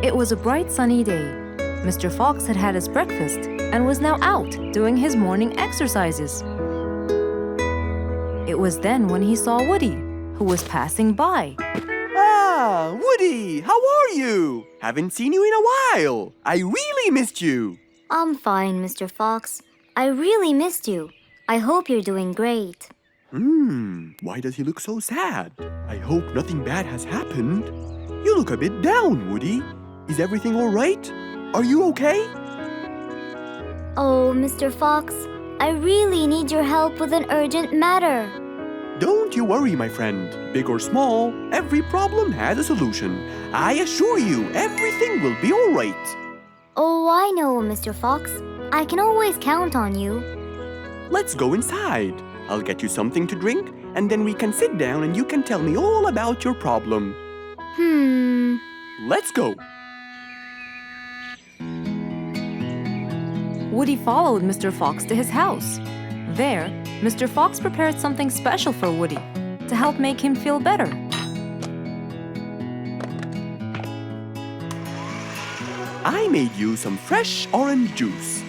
It was a bright sunny day. Mr. Fox had had his breakfast and was now out doing his morning exercises. It was then when he saw Woody, who was passing by. Ah, Woody, how are you? Haven't seen you in a while. I really missed you. I'm fine, Mr. Fox. I really missed you. I hope you're doing great. Why does he look so sad? I hope nothing bad has happened. You look a bit down, Woody. Is everything all right? Are you okay? Oh, Mr. Fox, I really need your help with an urgent matter. Don't you worry, my friend. Big or small, every problem has a solution. I assure you, everything will be all right. Oh, I know, Mr. Fox. I can always count on you. Let's go inside. I'll get you something to drink, and then we can sit down and you can tell me all about your problem. Let's go. Woody followed Mr. Fox to his house. There, Mr. Fox prepared something special for Woody to help make him feel better. I made you some fresh orange juice.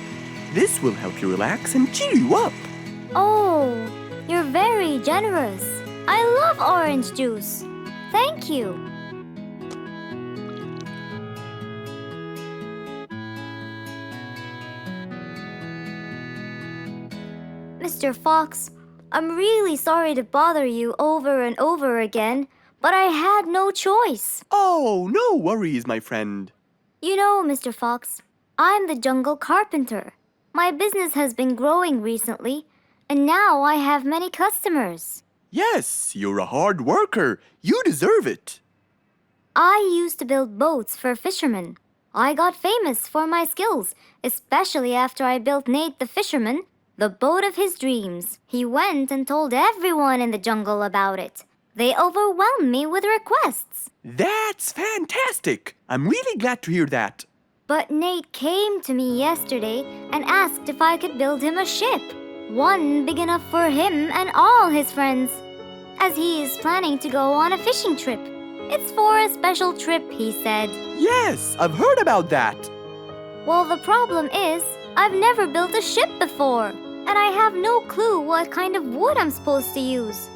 This will help you relax and cheer you up. Oh, you're very generous. I love orange juice. Thank you. Mr. Fox, I'm really sorry to bother you over and over again, but I had no choice. Oh, no worries, my friend. You know, Mr. Fox, I'm the jungle carpenter. My business has been growing recently, and now I have many customers. Yes, you're a hard worker. You deserve it. I used to build boats for fishermen. I got famous for my skills, especially after I built Nate the fisherman the boat of his dreams. He went and told everyone in the jungle about it. They overwhelmed me with requests. That's fantastic. I'm really glad to hear that. But Nate came to me yesterday and asked if I could build him a ship. One big enough for him and all his friends, as he is planning to go on a fishing trip. It's for a special trip, he said. Yes, I've heard about that. Well, the problem is, I've never built a ship before, and I have no clue what kind of wood I'm supposed to use.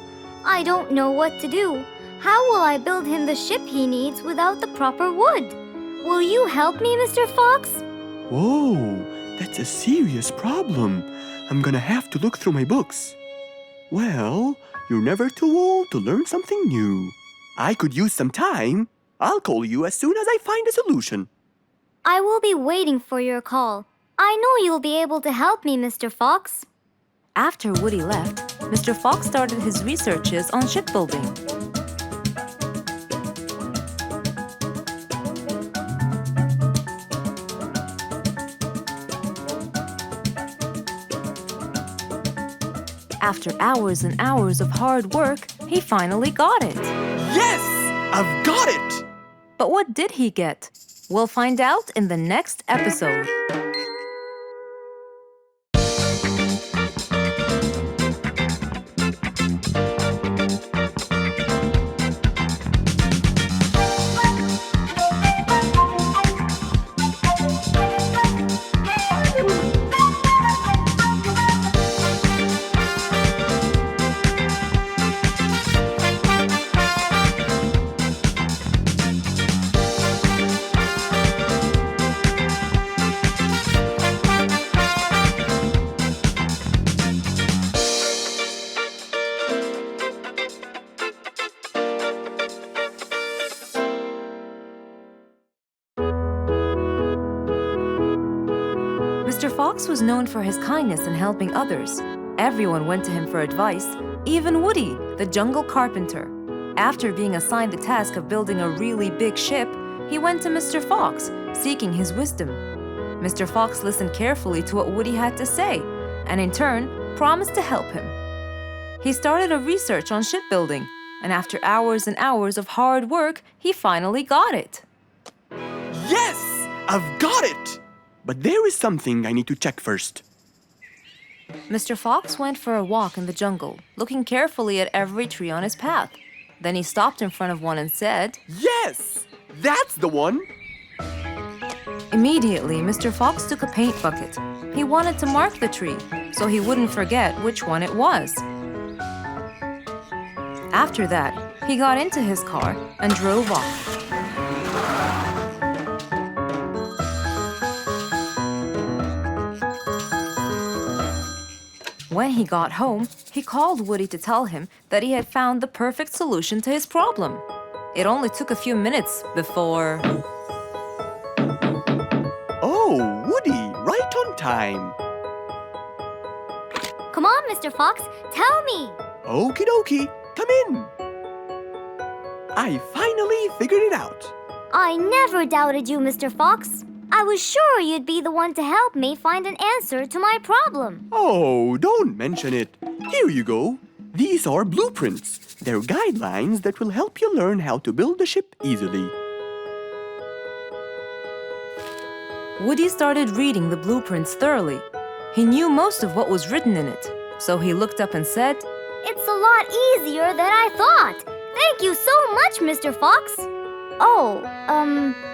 I don't know what to do. How will I build him the ship he needs without the proper wood? Will you help me, Mr. Fox? Whoa, that's a serious problem. I'm gonna have to look through my books. Well, you're never too old to learn something new. I could use some time. I'll call you as soon as I find a solution. I will be waiting for your call. I know you'll be able to help me, Mr. Fox. After Woody left, Mr. Fox started his researches on shipbuilding. After hours and hours of hard work, he finally got it. Yes! I've got it! But what did he get? We'll find out in the next episode. Mr. Fox was known for his kindness in helping others. Everyone went to him for advice, even Woody, the jungle carpenter. After being assigned the task of building a really big ship, he went to Mr. Fox, seeking his wisdom. Mr. Fox listened carefully to what Woody had to say, and in turn, promised to help him. He started a research on shipbuilding, and after hours and hours of hard work, he finally got it. Yes! I've got it! But there is something I need to check first. Mr. Fox went for a walk in the jungle, looking carefully at every tree on his path. Then he stopped in front of one and said, Yes! That's the one! Immediately, Mr. Fox took a paint bucket. He wanted to mark the tree so he wouldn't forget which one it was. After that, he got into his car and drove off. When he got home, he called Woody to tell him that he had found the perfect solution to his problem. It only took a few minutes before... Oh, Woody, right on time. Come on, Mr. Fox, tell me. Okie dokie, come in. I finally figured it out. I never doubted you, Mr. Fox. I was sure you'd be the one to help me find an answer to my problem. Oh, don't mention it. Here you go. These are blueprints. They're guidelines that will help you learn how to build a ship easily. Woody started reading the blueprints thoroughly. He knew most of what was written in it, so he looked up and said, It's a lot easier than I thought. Thank you so much, Mr. Fox. Oh,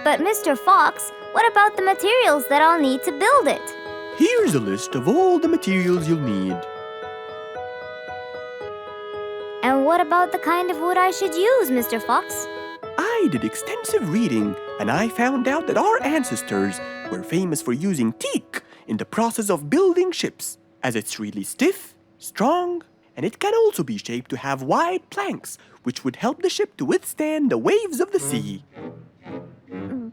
but Mr. Fox, what about the materials that I'll need to build it? Here's a list of all the materials you'll need. And what about the kind of wood I should use, Mr. Fox? I did extensive reading, and I found out that our ancestors were famous for using teak in the process of building ships, as it's really stiff, strong, and it can also be shaped to have wide planks, which would help the ship to withstand the waves of the sea.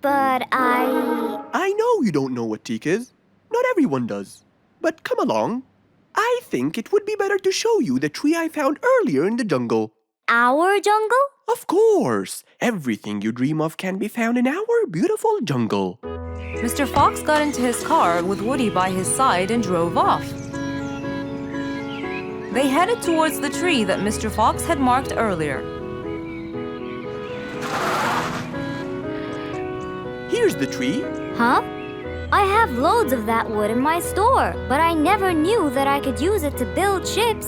But I know you don't know what teak is. Not everyone does. But come along. I think it would be better to show you the tree I found earlier in the jungle. Our jungle? Of course! Everything you dream of can be found in our beautiful jungle. Mr. Fox got into his car with Woody by his side and drove off. They headed towards the tree that Mr. Fox had marked earlier. Here's the tree. Huh? I have loads of that wood in my store, but I never knew that I could use it to build ships.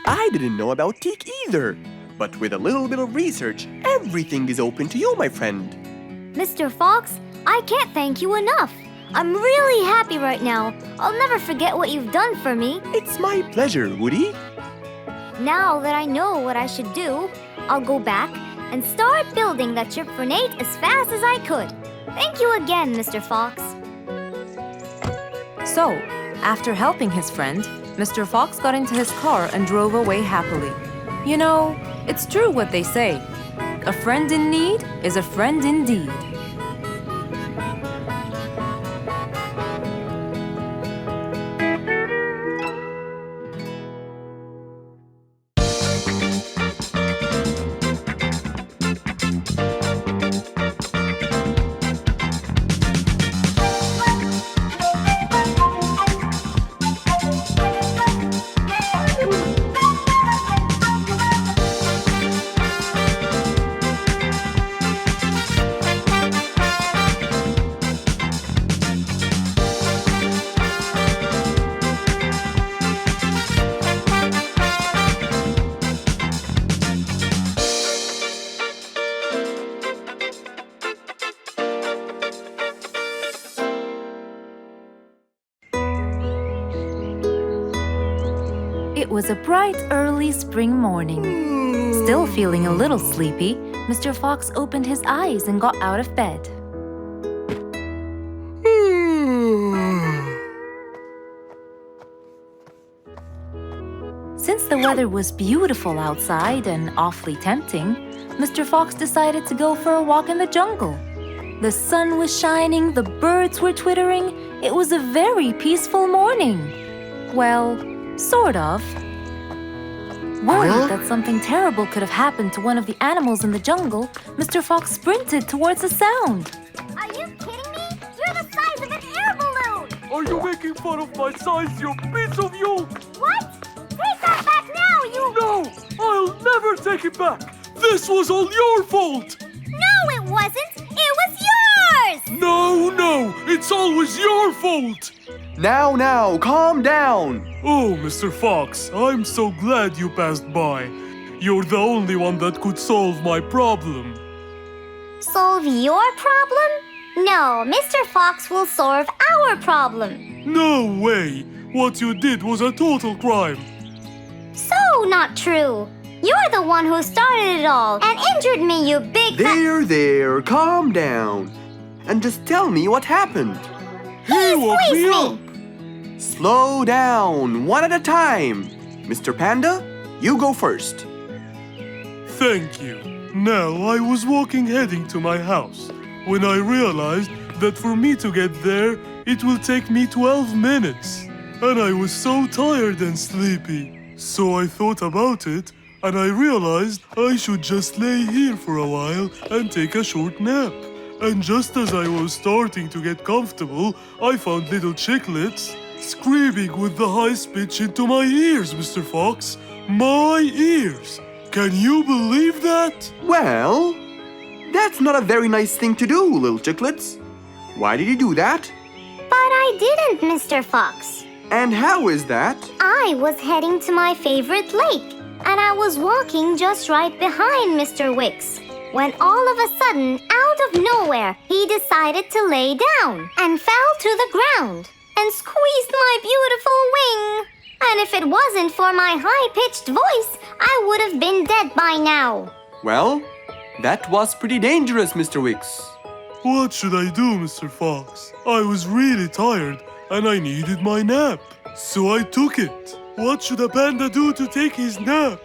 I didn't know about teak either. But with a little bit of research, everything is open to you, my friend. Mr. Fox, I can't thank you enough. I'm really happy right now. I'll never forget what you've done for me. It's my pleasure, Woody. Now that I know what I should do, I'll go back and start building that ship for Nate as fast as I could. Thank you again, Mr. Fox. So, after helping his friend, Mr. Fox got into his car and drove away happily. You know, it's true what they say. A friend in need is a friend indeed. It was a bright, early spring morning. Still feeling a little sleepy, Mr. Fox opened his eyes and got out of bed. Since the weather was beautiful outside and awfully tempting, Mr. Fox decided to go for a walk in the jungle. The sun was shining, the birds were twittering. It was a very peaceful morning. Well, sort of. Worried that something terrible could have happened to one of the animals in the jungle, Mr. Fox sprinted towards the sound. Are you kidding me? You're the size of an air balloon! Are you making fun of my size, you piece of you? What? Take that back now, you... No! I'll never take it back! This was all your fault! No, it wasn't! It was yours! No! It's always your fault! Now, calm down. Oh, Mr. Fox, I'm so glad you passed by. You're the only one that could solve my problem. Solve your problem? No, Mr. Fox will solve our problem. No way! What you did was a total crime. So not true. You're the one who started it all and injured me, you big There, calm down. And just tell me what happened. He woke me squeezed up. me. Slow down, one at a time. Mr. Panda, you go first. Thank you. Now I was walking heading to my house when I realized that for me to get there, it will take me 12 minutes. And I was so tired and sleepy. So I thought about it and I realized I should just lay here for a while and take a short nap. And just as I was starting to get comfortable, I found little chicklets screaming with the highest pitch into my ears, Mr. Fox. My ears! Can you believe that? Well, that's not a very nice thing to do, little chicklets. Why did you do that? But I didn't, Mr. Fox. And how is that? I was heading to my favorite lake, and I was walking just right behind Mr. Wicks, when all of a sudden, out of nowhere, he decided to lay down and fell to the ground and squeezed my beautiful wing. And if it wasn't for my high-pitched voice, I would have been dead by now. Well, that was pretty dangerous, Mr. Wicks. What should I do, Mr. Fox? I was really tired and I needed my nap. So I took it. What should a panda do to take his nap?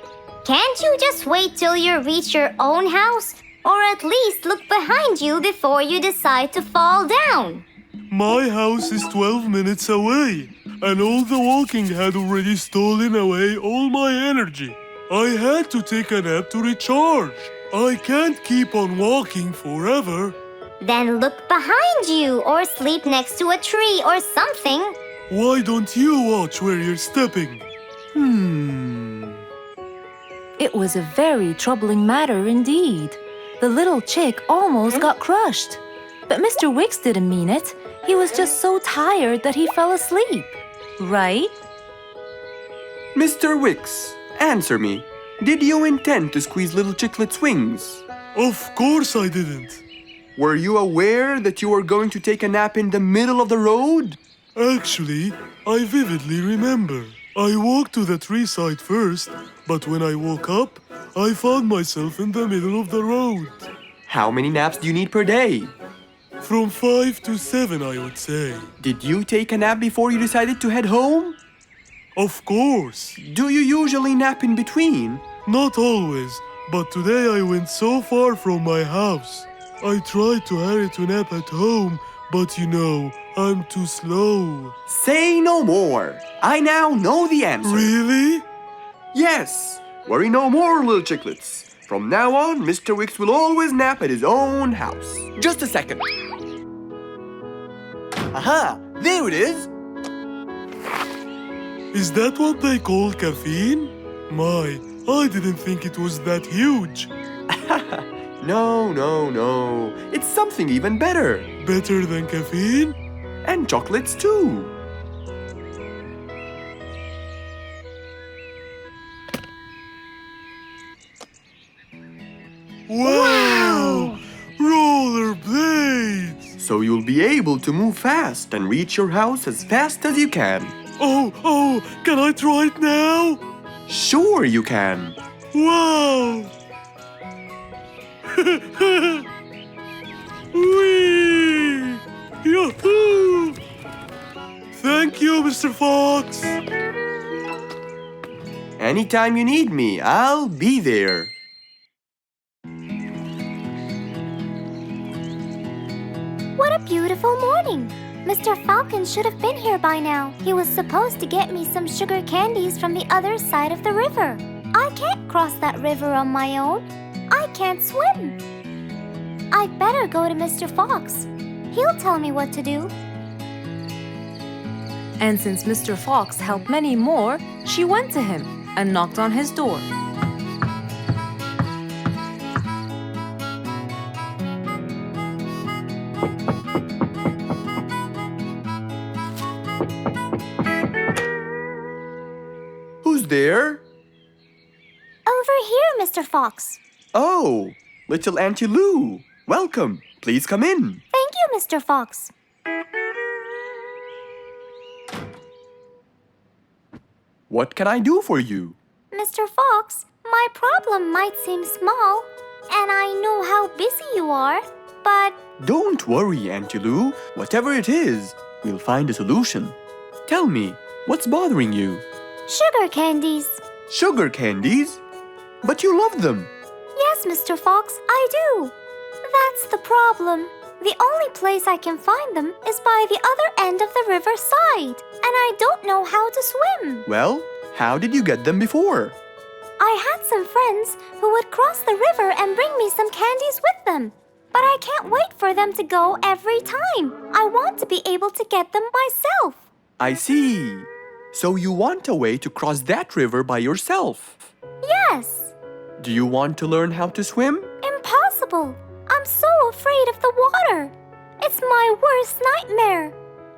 Can't you just wait till you reach your own house? Or at least look behind you before you decide to fall down? My house is 12 minutes away, and all the walking had already stolen away all my energy. I had to take a nap to recharge. I can't keep on walking forever. Then look behind you or sleep next to a tree or something. Why don't you watch where you're stepping? It was a very troubling matter indeed. The little chick almost got crushed. But Mr. Wicks didn't mean it. He was just so tired that he fell asleep. Right? Mr. Wicks, answer me. Did you intend to squeeze little Chicklet's wings? Of course I didn't. Were you aware that you were going to take a nap in the middle of the road? Actually, I vividly remember. I walked to the tree side first, but when I woke up, I found myself in the middle of the road. How many naps do you need per day? From 5 to 7, I would say. Did you take a nap before you decided to head home? Of course. Do you usually nap in between? Not always, but today I went so far from my house. I tried to hurry to nap at home, but you know, I'm too slow. Say no more. I now know the answer. Really? Yes. Worry no more, little Chicklets. From now on, Mr. Wicks will always nap at his own house. Just a second. Aha! There it is! Is that what they call caffeine? My, I didn't think it was that huge. No. It's something even better. Better than caffeine? And chocolates too. Wow! Rollerblades! So you'll be able to move fast and reach your house as fast as you can. Oh, can I try it now? Sure you can. Wow! Whee! Yahoo! Thank you, Mr. Fox. Anytime you need me, I'll be there. What a beautiful morning! Mr. Falcon should have been here by now. He was supposed to get me some sugar candies from the other side of the river. I can't cross that river on my own. I can't swim. I'd better go to Mr. Fox. He'll tell me what to do. And since Mr. Fox helped many more, she went to him and knocked on his door. Who's there? Over here, Mr. Fox. Oh, little Auntie Lou. Welcome. Please come in. Thank you, Mr. Fox. What can I do for you? Mr. Fox, my problem might seem small, and I know how busy you are, but Don't worry, Auntie Lou. Whatever it is, we'll find a solution. Tell me, what's bothering you? sugar candies. Sugar candies? But you love them. Yes, Mr. Fox, I do. That's the problem. The only place I can find them is by the other end of the river side, and I don't know how to swim. Well, how did you get them before? I had some friends who would cross the river and bring me some candies with them. But I can't wait for them to go every time. I want to be able to get them myself. I see. So you want a way to cross that river by yourself. Yes. Do you want to learn how to swim? Impossible. I'm so afraid of the water. It's my worst nightmare.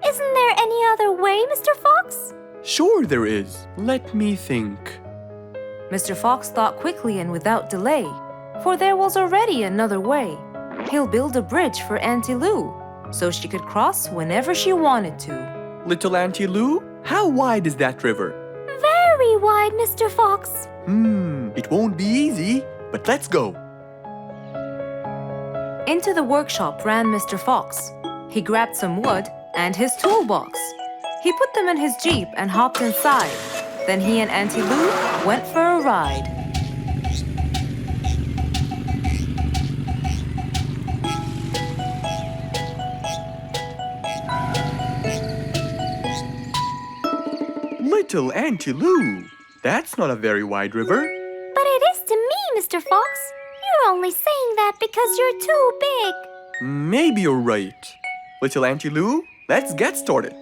Isn't there any other way, Mr. Fox? Sure there is. Let me think. Mr. Fox thought quickly and without delay, for there was already another way. He'll build a bridge for Auntie Lou, so she could cross whenever she wanted to. Little Auntie Lou, how wide is that river? Very wide, Mr. Fox. It won't be easy, but let's go. Into the workshop ran Mr. Fox. He grabbed some wood and his toolbox. He put them in his Jeep and hopped inside. Then he and Auntie Lou went for a ride. Little Auntie Lou, that's not a very wide river. But it is to me, Mr. Fox. You're only saying that because you're too big. Maybe you're right. Little Auntie Lou, let's get started.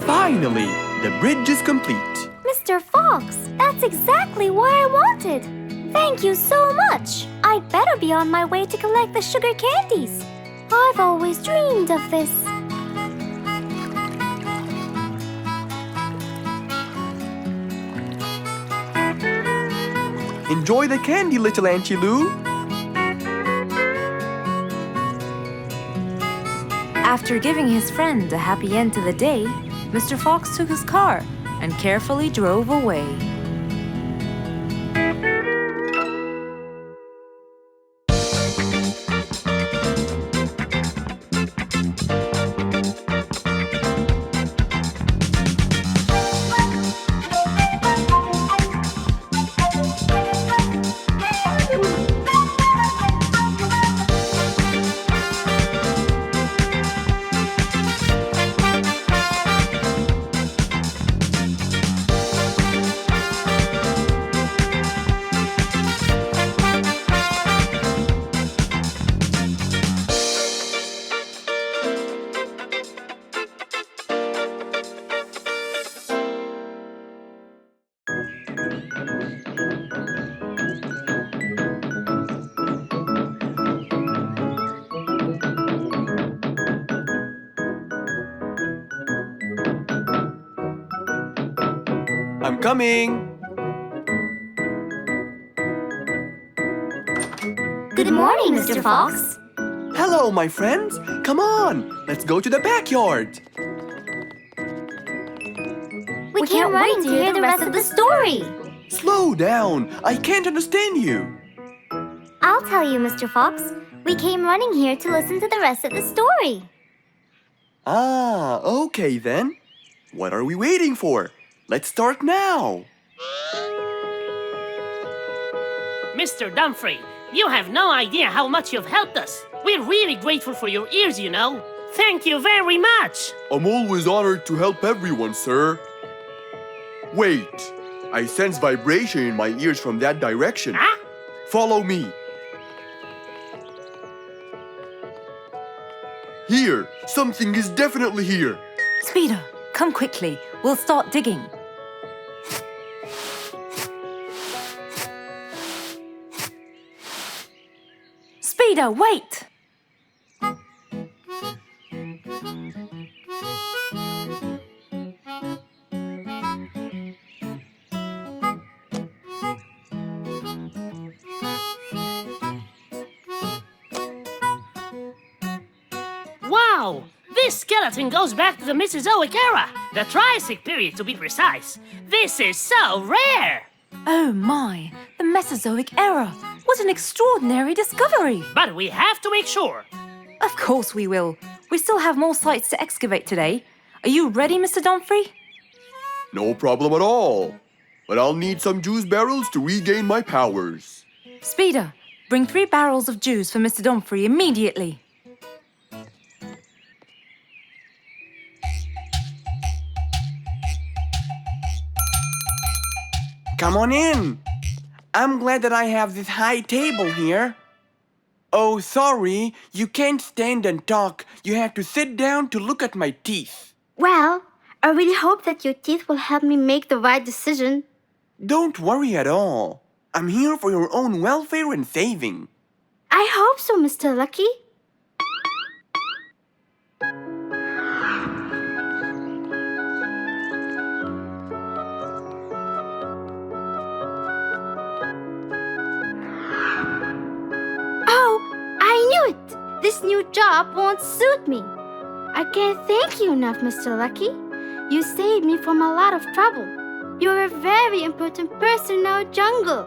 Finally, the bridge is complete. Mr. Fox, that's exactly what I wanted. Thank you so much. I'd better be on my way to collect the sugar candies. I've always dreamed of this. Enjoy the candy, little Auntie Lou. After giving his friend a happy end to the day, Mr. Fox took his car and carefully drove away. I'm coming. Good morning, Mr. Fox. Hello, my friends. Come on, let's go to the backyard. We can't wait to hear the rest of the story. Slow down. I can't understand you. I'll tell you, Mr. Fox. We came running here to listen to the rest of the story. Ah, okay then. What are we waiting for? Let's start now. Mr. Dumfrey, you have no idea how much you've helped us. We're really grateful for your ears, you know. Thank you very much. I'm always honored to help everyone, sir. Wait, I sense vibration in my ears from that direction. Huh? Follow me. Here, something is definitely here. Speeder, come quickly. We'll start digging. Speeder, wait! Wow! This skeleton goes back to the Mesozoic era, the Triassic period to be precise. This is so rare! Oh my, the Mesozoic era! What an extraordinary discovery! But we have to make sure. Of course we will. We still have more sites to excavate today. Are you ready, Mr. Dumfrey? No problem at all. But I'll need some juice barrels to regain my powers. Speeder, bring 3 barrels of juice for Mr. Dumfrey immediately. Come on in. I'm glad that I have this high table here. Oh, sorry, you can't stand and talk. You have to sit down to look at my teeth. Well, I really hope that your teeth will help me make the right decision. Don't worry at all. I'm here for your own welfare and saving. I hope so, Mr. Lucky. This new job won't suit me. I can't thank you enough, Mr. Lucky. You saved me from a lot of trouble. You're a very important person in our jungle.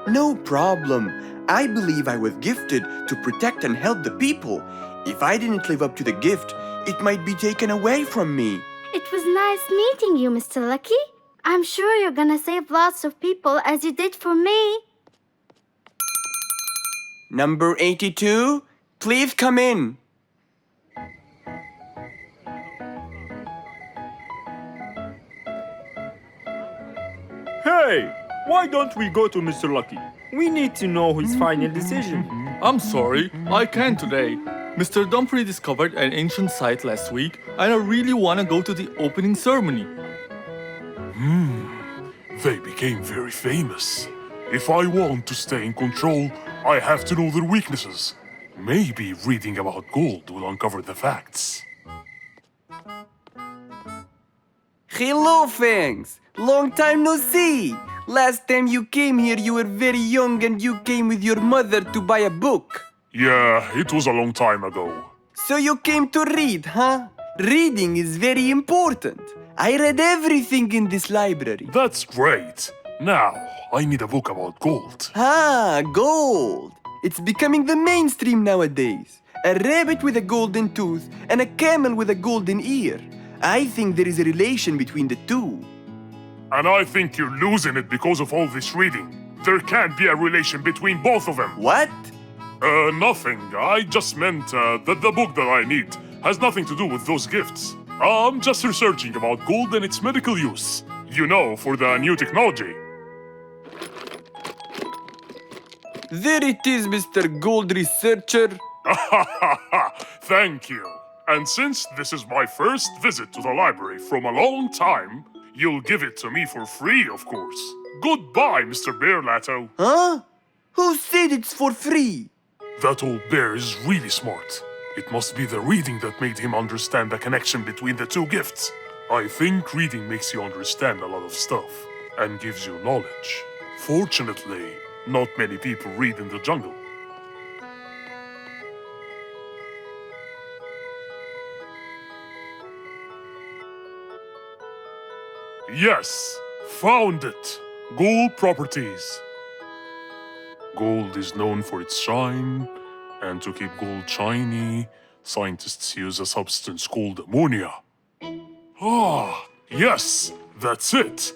No problem. I believe I was gifted to protect and help the people. If I didn't live up to the gift, it might be taken away from me. It was nice meeting you, Mr. Lucky. I'm sure you're gonna save lots of people as you did for me. Number 82, please come in. Hey, why don't we go to Mr. Lucky? We need to know his final decision. I'm sorry, I can't today. Mr. Dumfrey discovered an ancient site last week, and I really want to go to the opening ceremony. They became very famous. If I want to stay in control, I have to know their weaknesses. Maybe reading about gold will uncover the facts. Hello, Fangs. Long time no see. Last time you came here, you were very young and you came with your mother to buy a book. Yeah, it was a long time ago. So you came to read, huh? Reading is very important. I read everything in this library. That's great. Now, I need a book about gold. Ah, gold. It's becoming the mainstream nowadays. A rabbit with a golden tooth and a camel with a golden ear. I think there is a relation between the two. And I think you're losing it because of all this reading. There can't be a relation between both of them. What? Nothing. I just meant that the book that I need has nothing to do with those gifts. I'm just researching about gold and its medical use. You know, for the new technology. There it is, Mr. Gold Researcher. Thank you. And since this is my first visit to the library from a long time, you'll give it to me for free, of course. Goodbye, Mr. Bearlato. Huh? Who said it's for free? That old bear is really smart. It must be the reading that made him understand the connection between the two gifts. I think reading makes you understand a lot of stuff and gives you knowledge. Fortunately, not many people read in the jungle. Yes, found it. Gold properties. Gold is known for its shine, and to keep gold shiny, scientists use a substance called ammonia. Ah, yes, that's it.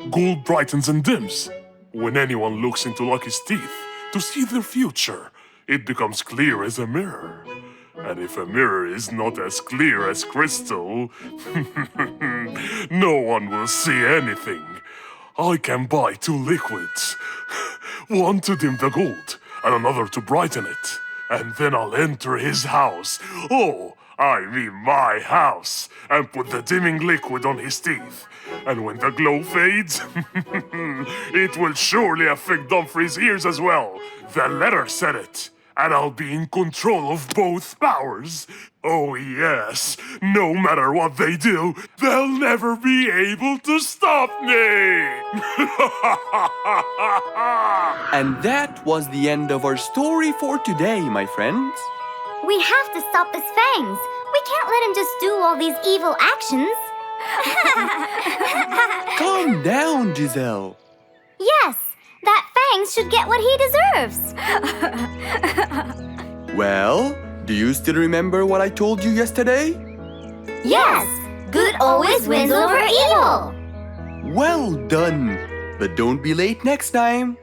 Gold brightens and dims. When anyone looks into Lucky's teeth to see their future, it becomes clear as a mirror. And if a mirror is not as clear as crystal, no one will see anything. I can buy 2 liquids. One to dim the gold, and another to brighten it. And then I'll enter his house. Oh, I mean my house. And put the dimming liquid on his teeth. And when the glow fades, it will surely affect Dumfrey's ears as well. The letter said it. and I'll be in control of both powers. Oh yes, no matter what they do, they'll never be able to stop me! And that was the end of our story for today, my friends. We have to stop this Fangs. We can't let him just do all these evil actions. Calm down, Giselle. Yes, that Fangs should get what he deserves. Well, do you still remember what I told you yesterday? Yes, good always wins over evil. Well done. But don't be late next time.